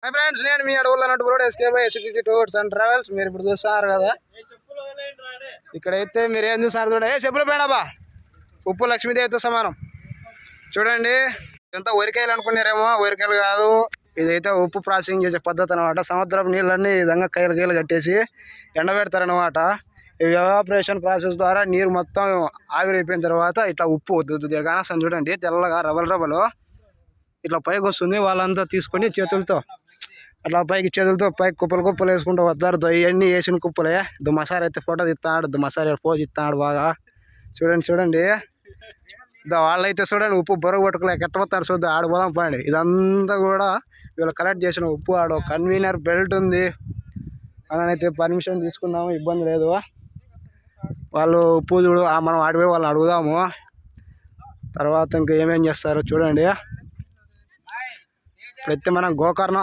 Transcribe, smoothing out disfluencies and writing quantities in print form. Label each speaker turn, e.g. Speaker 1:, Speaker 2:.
Speaker 1: My friends, నేను మీ అడవుల్లో నటు రోడ్ ఎస్కేబై ఎస్పీటీ టూర్స్ అండ్ ట్రావెల్స్. మీరు ఇప్పుడు చూస్తున్నారు కదా, ఇక్కడైతే మీరు ఏం చూస్తున్నారు చూడండి. చెప్పులు పోయినాబా, ఉప్పు లక్ష్మీదేవితో సమానం. చూడండి, ఎంత వరికాయలు అనుకున్నారేమో, వరికాయలు కాదు, ఇదైతే ఉప్పు ప్రాసెసింగ్ చేసే పద్ధతి అనమాట. సముద్రపు నీళ్ళన్నీ ఈ విధంగా కైలు కట్టేసి ఎండబెడతారనమాట. ఈ ఎవాపరేషన్ ప్రాసెస్ ద్వారా నీరు మొత్తం ఆవిరైపోయిన తర్వాత ఇట్లా ఉప్పు కానసం చూడండి, తెల్లగా రవ్వలు ఇట్లా పైకి వస్తుంది. వాళ్ళంతా తీసుకొని చేతులతో అట్లా చేతులతో పైకి కుప్పలు వేసుకుంటూ వస్తారు. ఇవన్నీ వేసిన కుప్పలే. మసాలా అయితే ఫోటో తీస్తాడు, మసాలా పోజ్ ఇస్తాడు బాగా. చూడండి వాళ్ళైతే చూడండి, ఉప్పు బరువు పట్టుకోలేక ఎట్టబోతారు చూద్దాం. ఆడిపోదాం పోండి. ఇదంతా కూడా వీళ్ళు కలెక్ట్ చేసిన ఉప్పు. ఆడ కన్వీనర్ బెల్ట్ ఉంది, అలానైతే పర్మిషన్ తీసుకున్నాము, ఇబ్బంది లేదు. వాళ్ళు ఉప్పు చూడు, మనం ఆడిపోయి వాళ్ళని అడుగుదాము. తర్వాత ఇంకా ఏమేం చేస్తారో చూడండి. ఇప్పుడైతే మనం గోకర్ణ